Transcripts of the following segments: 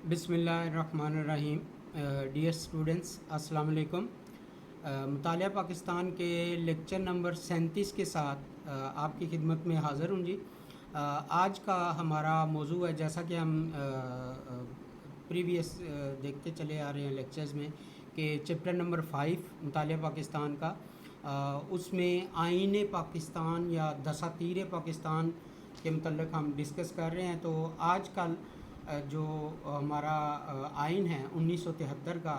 بسم اللہ الرحمن الرحیم۔ ڈیئر اسٹوڈنٹس، السلام علیکم۔ مطالعہ پاکستان کے لیکچر نمبر 37 کے ساتھ آپ کی خدمت میں حاضر ہوں جی۔ آج کا ہمارا موضوع ہے، جیسا کہ ہم پریویس دیکھتے چلے آ رہے ہیں لیکچرز میں، کہ چیپٹر نمبر 5 مطالعہ پاکستان کا، اس میں آئین پاکستان یا دساتیر پاکستان کے متعلق ہم ڈسکس کر رہے ہیں۔ تو آج کل جو ہمارا آئین ہے 1973 کا،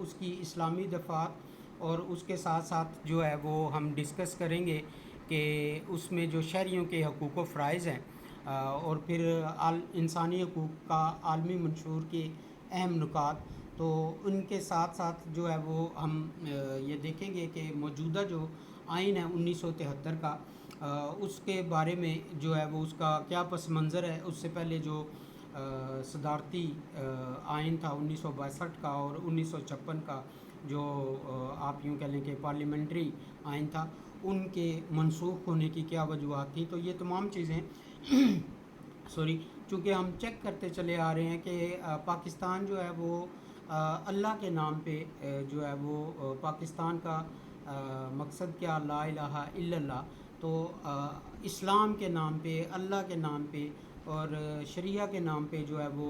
اس کی اسلامی دفعات اور اس کے ساتھ ساتھ جو ہے وہ ہم ڈسکس کریں گے کہ اس میں جو شہریوں کے حقوق و فرائض ہیں، اور پھر انسانی حقوق کا عالمی منشور کے اہم نکات، تو ان کے ساتھ ساتھ جو ہے وہ ہم یہ دیکھیں گے کہ موجودہ جو آئین ہے 1973 کا، اس کے بارے میں جو ہے وہ اس کا کیا پس منظر ہے۔ اس سے پہلے جو صدارتی آئین تھا 1962 کا اور 1956 کا، جو آپ یوں کہہ لیں کہ پارلیمنٹری آئین تھا، ان کے منسوخ ہونے کی کیا وجوہات تھیں۔ تو یہ تمام چیزیں چونکہ ہم چیک کرتے چلے آ رہے ہیں کہ پاکستان جو ہے وہ اللہ کے نام پہ جو ہے وہ پاکستان کا مقصد کیا، لا الہ الا اللہ، تو اسلام کے نام پہ، اللہ کے نام پہ اور شریعہ کے نام پہ جو ہے وہ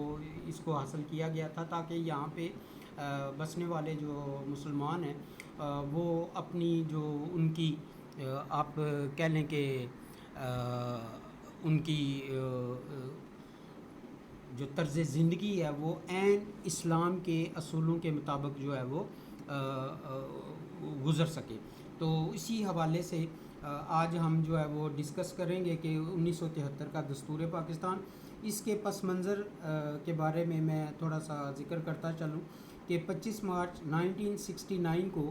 اس کو حاصل کیا گیا تھا، تاکہ یہاں پہ بسنے والے جو مسلمان ہیں وہ اپنی جو ان کی آپ کہہ لیں کہ ان کی جو طرز زندگی ہے وہ عین اسلام کے اصولوں کے مطابق جو ہے وہ گزر سکے۔ تو اسی حوالے سے آج ہم جو ہے وہ ڈسکس کریں گے کہ 1973 کا دستور پاکستان، اس کے پس منظر کے بارے میں میں تھوڑا سا ذکر کرتا چلوں کہ 25 مارچ 1969 کو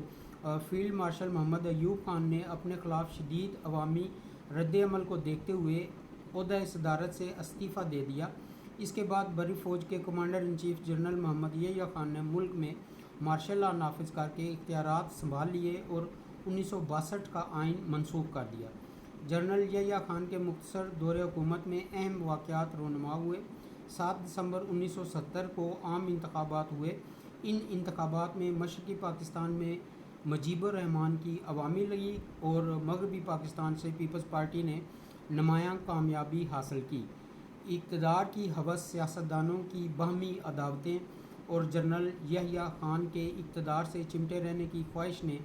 فیلڈ مارشل محمد ایوب خان نے اپنے خلاف شدید عوامی رد عمل کو دیکھتے ہوئے عہدہ صدارت سے استعفیٰ دے دیا۔ اس کے بعد بری فوج کے کمانڈر ان چیف جنرل محمد یحییٰ خان نے ملک میں مارشل لاء نافذ کر کے اختیارات سنبھال لیے اور 1962 کا آئین منسوخ کر دیا۔ جنرل یحییٰ خان کے مختصر دور حکومت میں اہم واقعات رونما ہوئے۔ 7 دسمبر 1970 کو عام انتخابات ہوئے۔ ان انتخابات میں مشرقی پاکستان میں مجیب الرحمان کی عوامی لیگ اور مغربی پاکستان سے پیپلز پارٹی نے نمایاں کامیابی حاصل کی۔ اقتدار کی ہوس، سیاستدانوں کی باہمی عداوتیں اور جنرل یحییٰ خان کے اقتدار سے چمٹے رہنے کی خواہش نے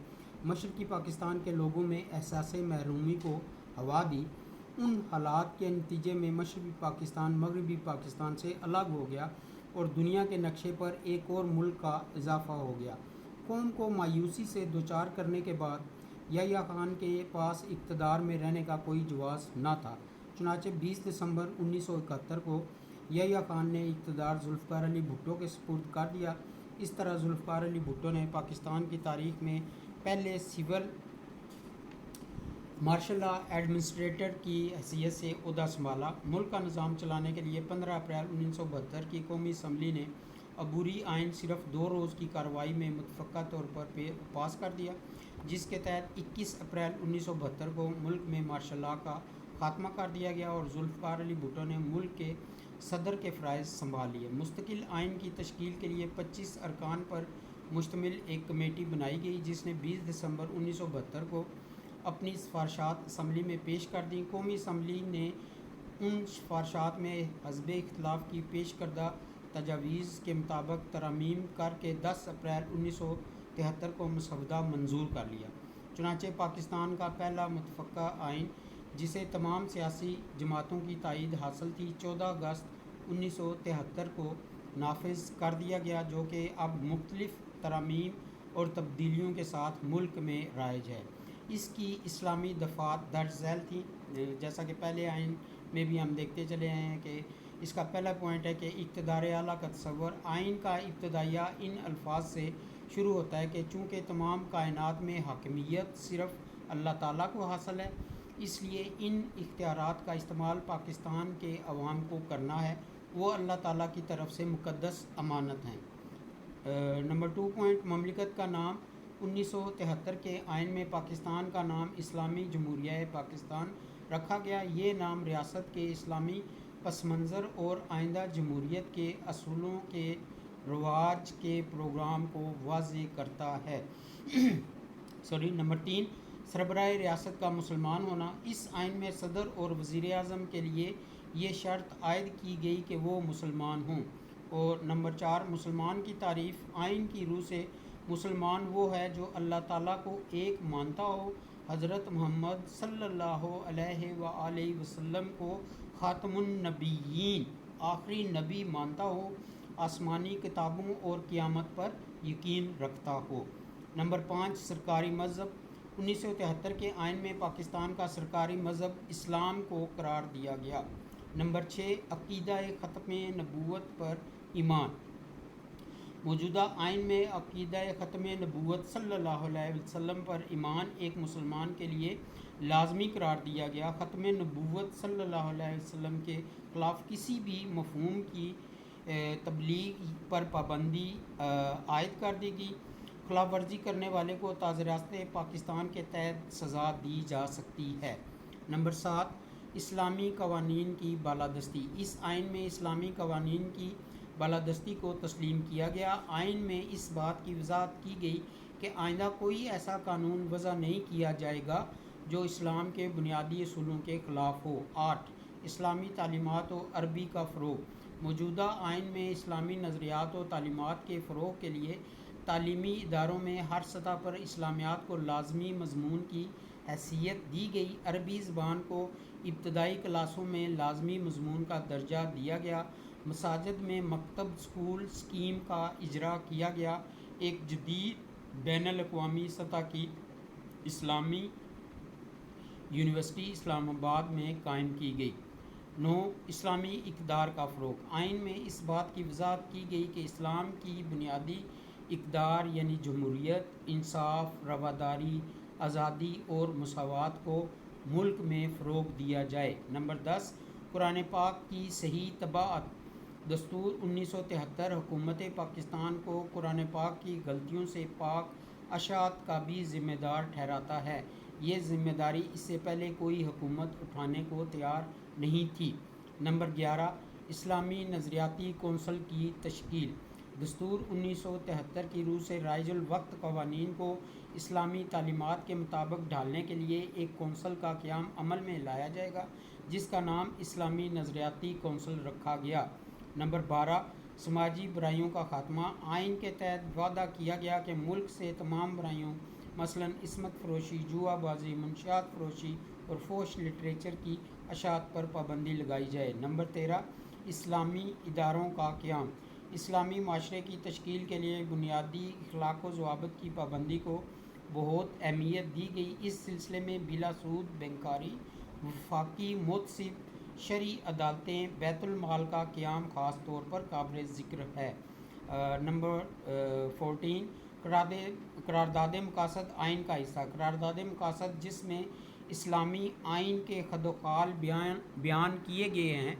مشرقی پاکستان کے لوگوں میں احساس محرومی کو ہوا دی۔ ان حالات کے نتیجے میں مشرقی پاکستان مغربی پاکستان سے الگ ہو گیا اور دنیا کے نقشے پر ایک اور ملک کا اضافہ ہو گیا۔ قوم کو مایوسی سے دوچار کرنے کے بعد یحییٰ خان کے پاس اقتدار میں رہنے کا کوئی جواز نہ تھا، چنانچہ 20 دسمبر 1971 کو یحییٰ خان نے اقتدار ذوالفقار علی بھٹو کے سپرد کر دیا۔ اس طرح ذوالفقار علی بھٹو نے پاکستان کی تاریخ میں پہلے سول مارشل لاء ایڈمنسٹریٹر کی حیثیت سے عہدہ سنبھالا۔ ملک کا نظام چلانے کے لیے 15 اپریل 1972 کی قومی اسمبلی نے عبوری آئین صرف 2 روز کی کارروائی میں متفقہ طور پر پاس کر دیا، جس کے تحت 21 اپریل 1972 کو ملک میں مارشل لاء کا خاتمہ کر دیا گیا اور ذوالفقار علی بھٹو نے ملک کے صدر کے فرائض سنبھال لیے۔ مستقل آئین کی تشکیل کے لیے 25 ارکان پر مشتمل ایک کمیٹی بنائی گئی، جس نے 20 دسمبر 1972 کو اپنی سفارشات اسمبلی میں پیش کر دیں۔ قومی اسمبلی نے ان سفارشات میں حزب اختلاف کی پیش کردہ تجاویز کے مطابق ترامیم کر کے 10 اپریل 1973 کو مسودہ منظور کر لیا۔ چنانچہ پاکستان کا پہلا متفقہ آئین، جسے تمام سیاسی جماعتوں کی تائید حاصل تھی، 14 اگست 1973 کو نافذ کر دیا گیا، جو کہ اب مختلف ترامیم اور تبدیلیوں کے ساتھ ملک میں رائج ہے۔ اس کی اسلامی دفعات درج ذیل تھیں، جیسا کہ پہلے آئین میں بھی ہم دیکھتے چلے آئے ہیں کہ اس کا پہلا پوائنٹ ہے کہ اقتدار اعلیٰ کا تصور۔ آئین کا ابتدائیہ ان الفاظ سے شروع ہوتا ہے کہ چونکہ تمام کائنات میں حاکمیت صرف اللہ تعالیٰ کو حاصل ہے، اس لیے ان اختیارات کا استعمال پاکستان کے عوام کو کرنا ہے، وہ اللہ تعالیٰ کی طرف سے مقدس امانت ہیں۔ نمبر 2 پوائنٹ، مملکت کا نام۔ 1973 کے آئین میں پاکستان کا نام اسلامی جمہوریہ پاکستان رکھا گیا۔ یہ نام ریاست کے اسلامی پس منظر اور آئندہ جمہوریت کے اصولوں کے رواج کے پروگرام کو واضح کرتا ہے۔ نمبر 3، سربراہ ریاست کا مسلمان ہونا۔ اس آئین میں صدر اور وزیر اعظم کے لیے یہ شرط عائد کی گئی کہ وہ مسلمان ہوں۔ اور نمبر 4، مسلمان کی تعریف۔ آئین کی روح سے مسلمان وہ ہے جو اللہ تعالیٰ کو ایک مانتا ہو، حضرت محمد صلی اللہ علیہ وآلہ وسلم کو خاتم النبیین آخری نبی مانتا ہو، آسمانی کتابوں اور قیامت پر یقین رکھتا ہو۔ نمبر 5، سرکاری مذہب۔ 1973 کے آئین میں پاکستان کا سرکاری مذہب اسلام کو قرار دیا گیا۔ نمبر 6، عقیدہ ختم نبوت پر ایمان۔ موجودہ آئین میں عقیدہ ختم نبوت صلی اللہ علیہ وسلم پر ایمان ایک مسلمان کے لیے لازمی قرار دیا گیا۔ ختم نبوت صلی اللہ علیہ وسلم کے خلاف کسی بھی مفہوم کی تبلیغ پر پابندی عائد کر دی گئی۔ خلاف ورزی کرنے والے کو تعزیرات پاکستان کے تحت سزا دی جا سکتی ہے۔ نمبر 7، اسلامی قوانین کی بالادستی۔ اس آئین میں اسلامی قوانین کی بالادستی کو تسلیم کیا گیا۔ آئین میں اس بات کی وضاحت کی گئی کہ آئندہ کوئی ایسا قانون وضع نہیں کیا جائے گا جو اسلام کے بنیادی اصولوں کے خلاف ہو۔ 8، اسلامی تعلیمات و عربی کا فروغ۔ موجودہ آئین میں اسلامی نظریات و تعلیمات کے فروغ کے لیے تعلیمی اداروں میں ہر سطح پر اسلامیات کو لازمی مضمون کی حیثیت دی گئی۔ عربی زبان کو ابتدائی کلاسوں میں لازمی مضمون کا درجہ دیا گیا۔ مساجد میں مکتب اسکول اسکیم کا اجرا کیا گیا۔ ایک جدید بین الاقوامی سطح کی اسلامی یونیورسٹی اسلام آباد میں قائم کی گئی۔ 9، اسلامی اقدار کا فروغ۔ آئین میں اس بات کی وضاحت کی گئی کہ اسلام کی بنیادی اقدار یعنی جمہوریت، انصاف، رواداری، آزادی اور مساوات کو ملک میں فروغ دیا جائے۔ نمبر 10، قرآن پاک کی صحیح طباعت۔ دستور 1973 حکومت پاکستان کو قرآن پاک کی غلطیوں سے پاک اشاعت کا بھی ذمہ دار ٹھہراتا ہے۔ یہ ذمہ داری اس سے پہلے کوئی حکومت اٹھانے کو تیار نہیں تھی۔ نمبر 11، اسلامی نظریاتی کونسل کی تشکیل۔ دستور 1973 کی روح سے رائج الوقت قوانین کو اسلامی تعلیمات کے مطابق ڈھالنے کے لیے ایک کونسل کا قیام عمل میں لایا جائے گا جس کا نام اسلامی نظریاتی کونسل رکھا گیا۔ نمبر 12، سماجی برائیوں کا خاتمہ۔ آئین کے تحت وعدہ کیا گیا کہ ملک سے تمام برائیوں مثلاً عصمت فروشی، جوا بازی، منشیات فروشی اور فحش لٹریچر کی اشاعت پر پابندی لگائی جائے۔ نمبر 13، اسلامی اداروں کا قیام۔ اسلامی معاشرے کی تشکیل کے لیے بنیادی اخلاق و ضوابط کی پابندی کو بہت اہمیت دی گئی۔ اس سلسلے میں بلا سود بینکاری، وفاقی محتسب، شرعی عدالتیں، بیت المال کا قیام خاص طور پر قابل ذکر ہے۔ نمبر 14، قرارداد مقاصد آئین کا حصہ۔ قرارداد مقاصد جس میں اسلامی آئین کے خد و خال بیان کیے گئے ہیں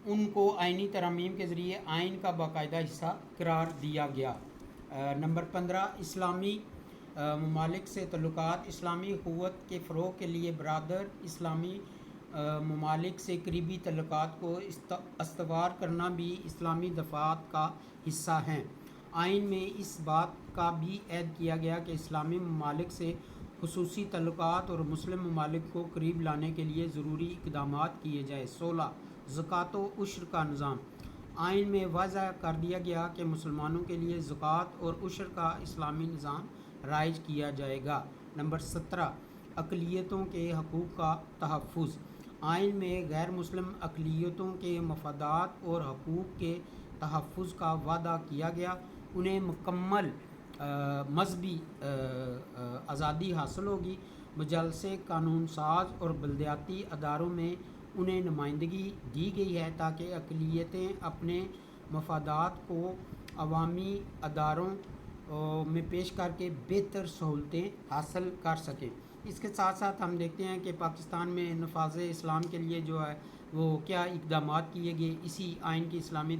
ان کو آئینی ترامیم کے ذریعے آئین کا باقاعدہ حصہ قرار دیا گیا۔ نمبر 15، اسلامی ممالک سے تعلقات۔ اسلامی اخوت کے فروغ کے لیے برادر اسلامی ممالک سے قریبی تعلقات کو استوار کرنا بھی اسلامی دفعات کا حصہ ہیں۔ آئین میں اس بات کا بھی عہد کیا گیا کہ اسلامی ممالک سے خصوصی تعلقات اور مسلم ممالک کو قریب لانے کے لیے ضروری اقدامات کیے جائیں۔ 16، زکوٰۃ و عشر کا نظام۔ آئین میں واضح کر دیا گیا کہ مسلمانوں کے لیے زکوٰۃ اور عشر کا اسلامی نظام رائج کیا جائے گا۔ نمبر 17، اقلیتوں کے حقوق کا تحفظ۔ آئین میں غیر مسلم اقلیتوں کے مفادات اور حقوق کے تحفظ کا وعدہ کیا گیا۔ انہیں مکمل مذہبی آزادی حاصل ہوگی۔ مجالسے قانون ساز اور بلدیاتی اداروں میں انہیں نمائندگی دی گئی ہے تاکہ اقلیتیں اپنے مفادات کو عوامی اداروں میں پیش کر کے بہتر سہولتیں حاصل کر سکیں۔ اس کے ساتھ ساتھ ہم دیکھتے ہیں کہ پاکستان میں نفاذ اسلام کے لیے جو ہے وہ کیا اقدامات کیے گئے اسی آئین کی اسلامی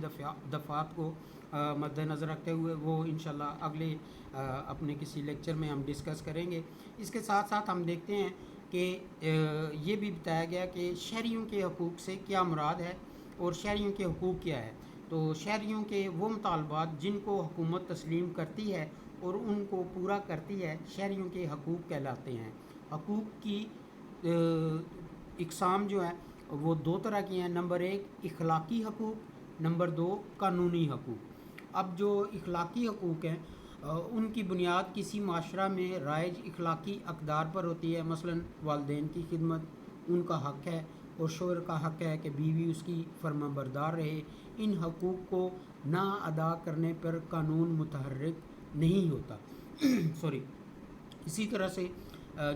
دفعات کو مد نظر رکھتے ہوئے، وہ انشاءاللہ اگلے اپنے کسی لیکچر میں ہم ڈسکس کریں گے۔ اس کے ساتھ ساتھ ہم دیکھتے ہیں کہ یہ بھی بتایا گیا کہ شہریوں کے حقوق سے کیا مراد ہے اور شہریوں کے حقوق کیا ہے۔ تو شہریوں کے وہ مطالبات جن کو حکومت تسلیم کرتی ہے اور ان کو پورا کرتی ہے شہریوں کے حقوق کہلاتے ہیں۔ حقوق کی اقسام جو ہے وہ دو طرح کی ہیں، نمبر ایک اخلاقی حقوق، نمبر دو قانونی حقوق۔ اب جو اخلاقی حقوق ہیں ان کی بنیاد کسی معاشرہ میں رائج اخلاقی اقدار پر ہوتی ہے، مثلا والدین کی خدمت ان کا حق ہے، اور شوہر کا حق ہے کہ بیوی اس کی فرما بردار رہے۔ ان حقوق کو نہ ادا کرنے پر قانون متحرک نہیں ہوتا سوری۔ اسی طرح سے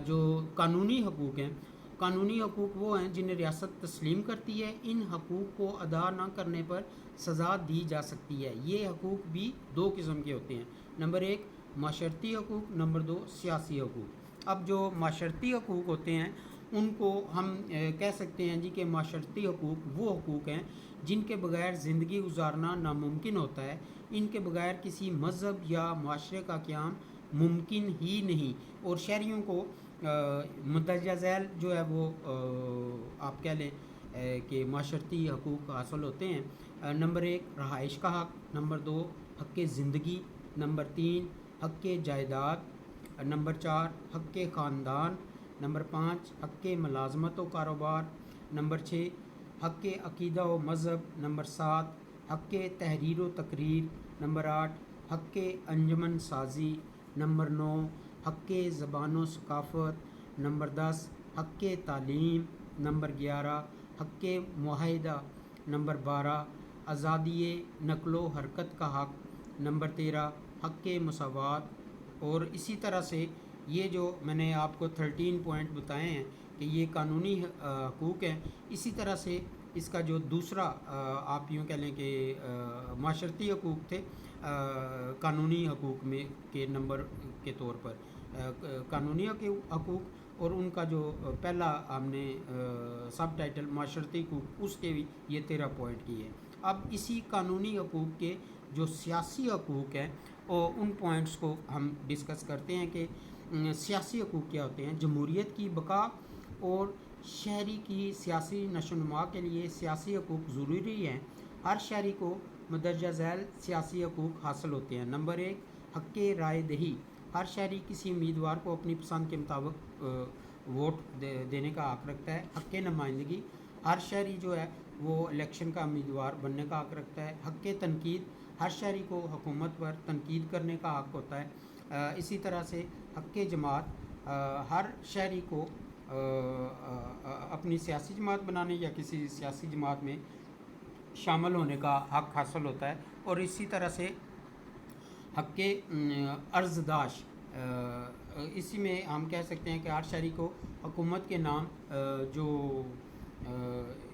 جو قانونی حقوق ہیں، قانونی حقوق وہ ہیں جنہیں ریاست تسلیم کرتی ہے۔ ان حقوق کو ادا نہ کرنے پر سزا دی جا سکتی ہے۔ یہ حقوق بھی دو قسم کے ہوتے ہیں، نمبر ایک معاشرتی حقوق، نمبر دو سیاسی حقوق۔ اب جو معاشرتی حقوق ہوتے ہیں ان کو ہم کہہ سکتے ہیں جی کہ معاشرتی حقوق وہ حقوق ہیں جن کے بغیر زندگی گزارنا ناممکن ہوتا ہے۔ ان کے بغیر کسی مذہب یا معاشرے کا قیام ممکن ہی نہیں، اور شہریوں کو مندرجہ ذیل جو ہے وہ آپ کہہ لیں کہ معاشرتی حقوق حاصل ہوتے ہیں۔ نمبر ایک رہائش کا حق، نمبر دو حق زندگی، نمبر تین حق جائیداد، نمبر چار حق خاندان، نمبر پانچ حق ملازمت و کاروبار، نمبر چھ حق عقیدہ و مذہب، نمبر سات حق تحریر و تقریر، نمبر آٹھ حق انجمن سازی، نمبر نو حق زبان و ثقافت، نمبر 10 حق تعلیم، نمبر 11 حق معاہدہ، نمبر 12 آزادی نقل و حرکت کا حق، نمبر 13 حق مساوات۔ اور اسی طرح سے یہ جو میں نے آپ کو 13 پوائنٹ بتائے ہیں کہ یہ قانونی حقوق ہیں، اسی طرح سے اس کا جو دوسرا آپ یوں کہہ لیں کہ معاشرتی حقوق تھے قانونی حقوق میں کے نمبر کے طور پر، قانونی حقوق، اور ان کا جو پہلا ہم نے سب ٹائٹل معاشرتی حقوق اس کے بھی یہ 13 پوائنٹ کی ہے۔ اب اسی قانونی حقوق کے جو سیاسی حقوق ہیں ان پوائنٹس کو ہم ڈسکس کرتے ہیں کہ سیاسی حقوق کیا ہوتے ہیں۔ جمہوریت کی بقا اور شہری کی سیاسی نشو و نما کے لیے سیاسی حقوق ضروری ہیں۔ ہر شہری کو مندرجہ ذیل سیاسی حقوق حاصل ہوتے ہیں۔ نمبر ایک حق رائے دہی، ہر شہری کسی امیدوار کو اپنی پسند کے مطابق ووٹ دینے کا حق رکھتا ہے۔ حق نمائندگی، ہر شہری جو ہے وہ الیکشن کا امیدوار بننے کا حق رکھتا ہے۔ حق تنقید، ہر شہری کو حکومت پر تنقید کرنے کا حق ہوتا ہے۔ اسی طرح سے حق جماعت، ہر شہری کو اپنی سیاسی جماعت بنانے یا کسی سیاسی جماعت میں شامل ہونے کا حق حاصل ہوتا ہے۔ اور اسی طرح سے حق عرضداشت، اسی میں ہم کہہ سکتے ہیں کہ ہر شہری کو حکومت کے نام جو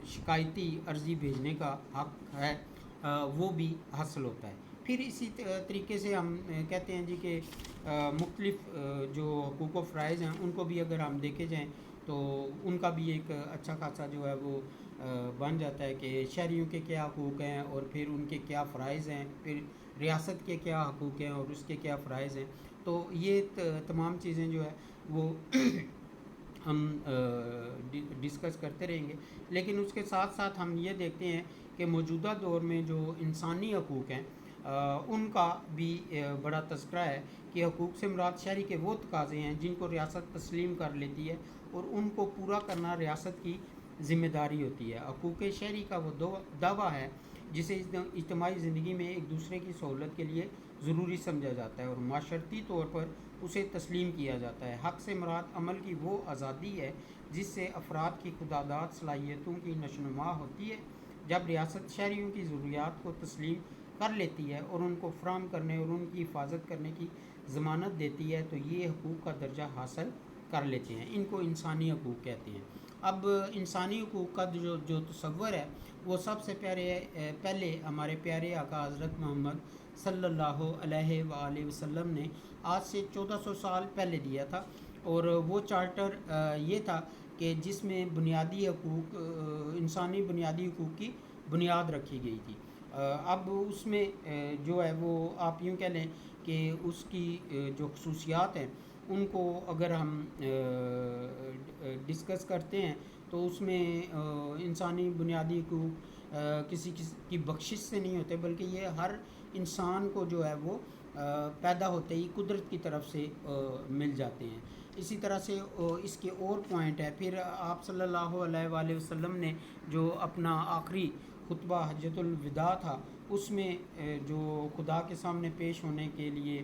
شکایتی عرضی بھیجنے کا حق ہے وہ بھی حاصل ہوتا ہے۔ پھر اسی طریقے سے ہم کہتے ہیں جی کہ مختلف جو حقوق و فرائض ہیں ان کو بھی اگر ہم دیکھے جائیں تو ان کا بھی ایک اچھا خاصا جو ہے وہ بن جاتا ہے کہ شہریوں کے کیا حقوق ہیں اور پھر ان کے کیا فرائض ہیں، پھر ریاست کے کیا حقوق ہیں اور اس کے کیا فرائض ہیں۔ تو یہ تمام چیزیں جو ہے وہ ہم ڈسکس کرتے رہیں گے، لیکن اس کے ساتھ ساتھ ہم یہ دیکھتے ہیں کہ موجودہ دور میں جو انسانی حقوق ہیں ان کا بھی بڑا تذکرہ ہے کہ حقوق سے مراد شہری کے وہ تقاضے ہیں جن کو ریاست تسلیم کر لیتی ہے اور ان کو پورا کرنا ریاست کی ذمہ داری ہوتی ہے۔ حقوق شہری کا وہ دعویٰ ہے جسے اجتماعی زندگی میں ایک دوسرے کی سہولت کے لیے ضروری سمجھا جاتا ہے اور معاشرتی طور پر اسے تسلیم کیا جاتا ہے۔ حق سے مراد عمل کی وہ آزادی ہے جس سے افراد کی خودآزاد صلاحیتوں کی نشو و نما ہوتی ہے۔ جب ریاست شہریوں کی ضروریات کو تسلیم کر لیتی ہے اور ان کو فراہم کرنے اور ان کی حفاظت کرنے کی ضمانت دیتی ہے تو یہ حقوق کا درجہ حاصل کر لیتے ہیں۔ ان کو انسانی حقوق کہتے ہیں۔ اب انسانی حقوق کا جو تصور ہے وہ سب سے پہلے ہمارے پیارے آقا حضرت محمد صلی اللہ علیہ وآلہ وسلم نے آج سے 1400 سال پہلے دیا تھا، اور وہ چارٹر یہ تھا کہ جس میں بنیادی حقوق انسانی بنیادی حقوق کی بنیاد رکھی گئی تھی۔ اب اس میں جو ہے وہ آپ یوں کہہ لیں کہ اس کی جو خصوصیات ہیں ان کو اگر ہم ڈسکس کرتے ہیں تو اس میں انسانی بنیادی حقوق کسی کی بخشش سے نہیں ہوتے، بلکہ یہ ہر انسان کو جو ہے وہ پیدا ہوتے ہی قدرت کی طرف سے مل جاتے ہیں۔ اسی طرح سے اس کے اور پوائنٹ ہے۔ پھر آپ صلی اللہ علیہ وآلہ وسلم نے جو اپنا آخری خطبہ حجۃ الوداع تھا، اس میں جو خدا کے سامنے پیش ہونے کے لیے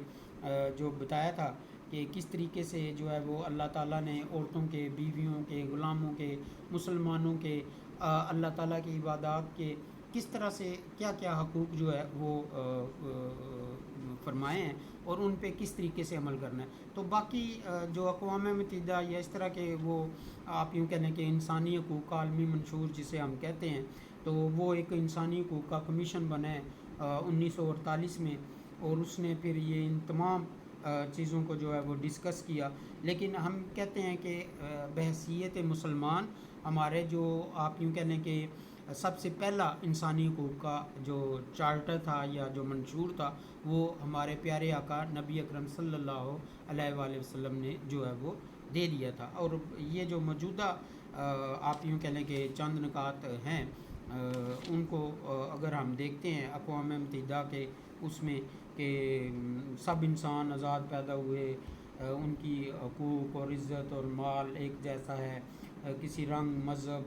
جو بتایا تھا کہ کس طریقے سے جو ہے وہ اللہ تعالیٰ نے عورتوں کے، بیویوں کے، غلاموں کے، مسلمانوں کے، اللہ تعالیٰ کی عبادات کے کس طرح سے کیا کیا حقوق جو ہے وہ فرمائے ہیں اور ان پہ کس طریقے سے عمل کرنا ہے۔ تو باقی جو اقوام متحدہ یا اس طرح کے وہ آپ یوں کہہ لیں کہ انسانی حقوق کا عالمی منشور جسے ہم کہتے ہیں، تو وہ ایک انسانی حقوق کا کمیشن بنا ہے 1948 میں، اور اس نے پھر یہ ان تمام چیزوں کو جو ہے وہ ڈسکس کیا۔ لیکن ہم کہتے ہیں کہ بحیثیت مسلمان ہمارے جو آپ یوں کہہ لیں کہ سب سے پہلا انسانی حقوق کا جو چارٹر تھا یا جو منشور تھا، وہ ہمارے پیارے آقا نبی اکرم صلی اللہ علیہ وآلہ وسلم نے جو ہے وہ دے دیا تھا۔ اور یہ جو موجودہ آپ یوں کہہ لیں کہ چند نکات ہیں، ان کو اگر ہم دیکھتے ہیں اقوام متحدہ کے اس میں کہ سب انسان آزاد پیدا ہوئے، ان کی حقوق اور عزت اور مال ایک جیسا ہے، کسی رنگ، مذہب،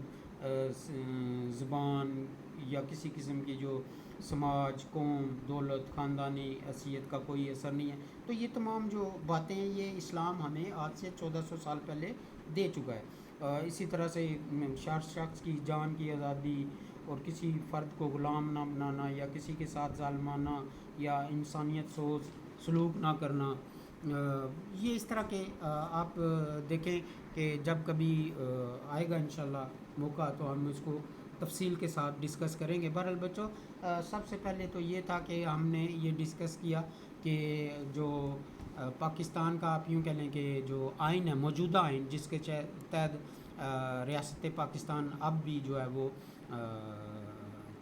زبان یا کسی قسم کی جو سماج، قوم، دولت، خاندانی حیثیت کا کوئی اثر نہیں ہے۔ تو یہ تمام جو باتیں ہیں یہ اسلام ہمیں آج سے 1400 سال پہلے دے چکا ہے۔ اسی طرح سے شخص کی جان کی آزادی اور کسی فرد کو غلام نہ بنانا یا کسی کے ساتھ ظالمانہ یا انسانیت سوز سلوک نہ کرنا، یہ اس طرح کے آپ دیکھیں کہ جب کبھی آئے گا انشاءاللہ موقع تو ہم اس کو تفصیل کے ساتھ ڈسکس کریں گے۔ بہرحال بچوں، سب سے پہلے تو یہ تھا کہ ہم نے یہ ڈسکس کیا کہ جو پاکستان کا آپ یوں کہہ لیں کہ جو آئین ہے، موجودہ آئین جس کے تحت ریاست پاکستان اب بھی جو ہے وہ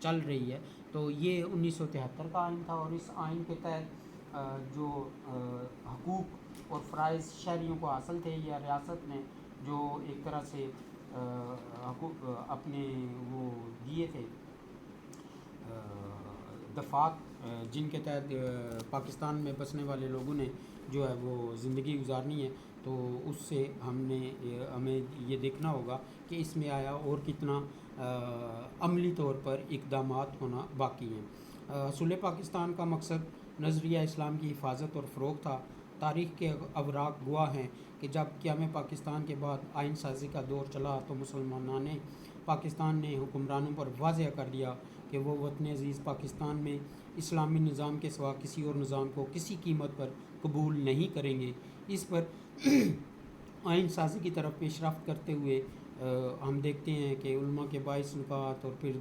چل رہی ہے، تو یہ 1973 کا آئین تھا، اور اس آئین کے تحت جو حقوق اور فرائض شہریوں کو حاصل تھے یا ریاست نے جو ایک طرح سے حقوق اپنے وہ دیے تھے، دفعات جن کے تحت پاکستان میں بسنے والے لوگوں نے جو ہے وہ زندگی گزارنی ہے، تو اس سے ہمیں یہ دیکھنا ہوگا کہ اس میں آیا اور کتنا عملی طور پر اقدامات ہونا باقی ہیں۔ حصول پاکستان کا مقصد نظریہ اسلام کی حفاظت اور فروغ تھا۔ تاریخ کے اوراق گواہ ہیں کہ جب قیام پاکستان کے بعد آئین سازی کا دور چلا تو مسلمانان پاکستان نے حکمرانوں پر واضح کر دیا کہ وہ وطن عزیز پاکستان میں اسلامی نظام کے سوا کسی اور نظام کو کسی قیمت پر قبول نہیں کریں گے۔ اس پر آئین سازی کی طرف پیش رفت کرتے ہوئے ہم دیکھتے ہیں کہ علماء کے 22 نکات اور پھر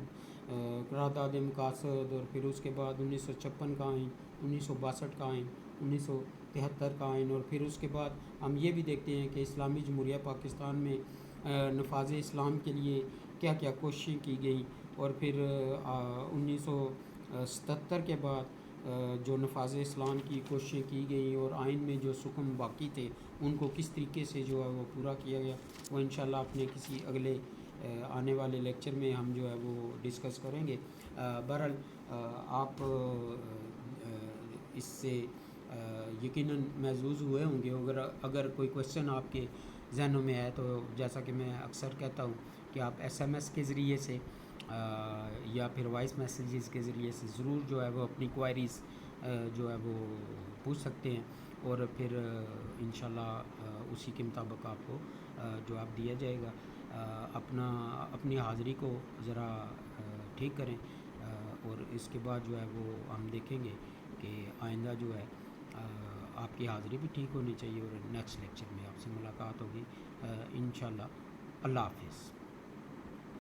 قرارداد مقاصد اور پھر اس کے بعد 1956 کا آئین، 1962 کا آئین، 1973 کا آئین، اور پھر اس کے بعد ہم یہ بھی دیکھتے ہیں کہ اسلامی جمہوریہ پاکستان میں نفاذ اسلام کے لیے کیا کیا کوششیں کی گئیں، اور پھر 1977 کے بعد جو نفاذ اسلام کی کوششیں کی گئیں اور آئین میں جو سکم باقی تھے ان کو کس طریقے سے جو ہے وہ پورا کیا گیا، وہ انشاءاللہ اپنے کسی اگلے آنے والے لیکچر میں ہم جو ہے وہ ڈسکس کریں گے۔ بہرحال آپ اس سے یقیناً محظوظ ہوئے ہوں گے۔ اگر کوئی کویشچن آپ کے ذہنوں میں ہے تو جیسا کہ میں اکثر کہتا ہوں کہ آپ SMS کے ذریعے سے یا پھر وائس میسیجز کے ذریعے سے ضرور جو ہے وہ اپنی کوائریز جو ہے وہ پوچھ سکتے ہیں، اور پھر انشاءاللہ اسی کے مطابق آپ کو جواب دیا جائے گا۔ اپنی حاضری کو ذرا ٹھیک کریں، اور اس کے بعد جو ہے وہ ہم دیکھیں گے کہ آئندہ جو ہے آپ کی حاضری بھی ٹھیک ہونی چاہیے، اور نیکسٹ لیکچر میں آپ سے ملاقات ہوگی انشاءاللہ۔ اللہ حافظ۔